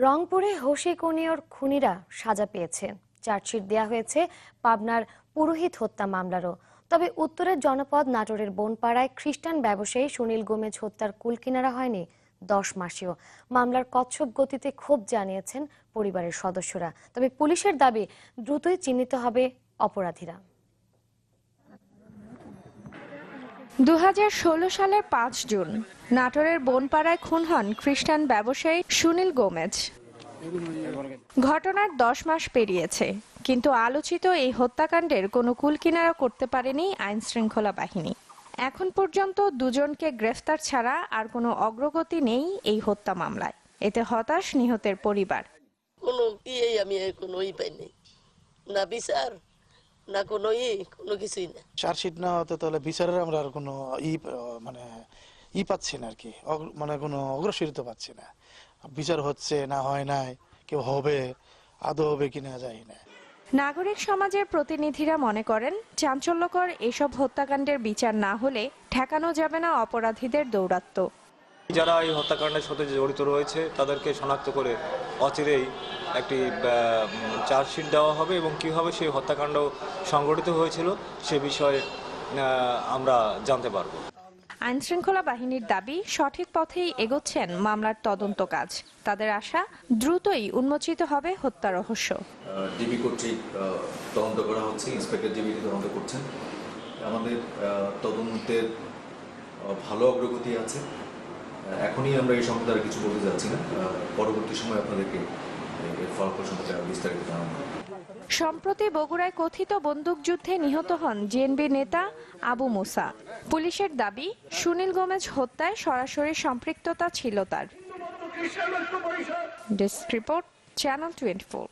রংপুরে হোসে কোনিয়র খুনিরা সাজা পেয়েছে। চার্জশিট দেয়া হয়েছে পাবনার পুরোহিত হত্যা মামলারও। তবে উত্তরের জনপদ নাটোরের বনপাড়ায় খ্রিস্টান ব্যবসায়ী সুনীল গোমেজ হত্যার কুলকিনারা হয়নি 10 মাসেও। মামলার কচ্ছপ গতিতে ক্ষোভ জানিয়েছেন পরিবারের সদস্যরা। তবে পুলিশের দাবি দ্রুতই চিহ্নিত হবে অপরাধীরা। 2016 সালের 5 জুন নাটোরের বনপাড়ায় খুন হন খ্রিস্টান ব্যবসায়ী সুনীল গোমেজ। ঘটনার 10 মাস পেরিয়েছে, কিন্তু আলোচিত এই হত্যাকাণ্ডের কোনো কুলকিনারা করতে পারেনি আইন শৃঙ্খলা বাহিনী। এখন পর্যন্ত দুজনকে গ্রেফতার ছাড়া আর কোনো অগ্রগতি নেই এই হত্যা মামলায়। এতে হতাশ নিহতের পরিবার। আমি পাইনি, না বিচার না কোনো কিছুই না। চার্জশিট না হতে তাহলে বিচারের আমরা আর কোনো পাচ্ছি না আর কি, মানে কোনো অগ্রসরিত পাচ্ছি না। বিচার হচ্ছে না, হয় নাই, কেউ হবে, আদৌ হবে কিনা যায় না। নাগরিক সমাজের প্রতিনিধিরা মনে করেন, চাঞ্চল্যকর এসব হত্যাকাণ্ডের বিচার না হলে ঠেকানো যাবে না অপরাধীদের দৌরাত্ম্য। যারা এই হত্যাকাণ্ডের সাথে জড়িত রয়েছে তাদেরকে শনাক্ত করে অচিরেই একটি চার্জশিট দেওয়া হবে এবং কিভাবে সেই হত্যাকাণ্ড সংঘটিত হয়েছিল সে বিষয়ে আমরা জানতে পারব। আইন শৃঙ্খলা বাহিনীর দাবি, সঠিক পথেই এগোচ্ছেন মামলার তদন্ত কাজ। তাদের আশা, দ্রুতই উন্মোচিত হবে হত্যা রহস্য। ডিবি কর্তৃক তদন্ত করা হচ্ছে, ইন্সপেক্টর ডিবি তদন্ত করছেন। আমাদের তদন্তের ভালো অগ্রগতি আছে। এখনই আমরা এই সম্পর্কে আর কিছু বলতে যাচ্ছি না, পরবর্তী সময় আপনাদেরকে এর ফলাফল সম্পর্কে বিস্তারিত জানাবো। সম্প্রতি বগুড়ায় কথিত বন্দুকযুদ্ধে নিহত হন জেএনবি নেতা আবু মুসা। পুলিশের দাবি, সুনীল গোমেজ হত্যায় সরাসরি সম্পৃক্ততা ছিল তার। Desk report, channel 24।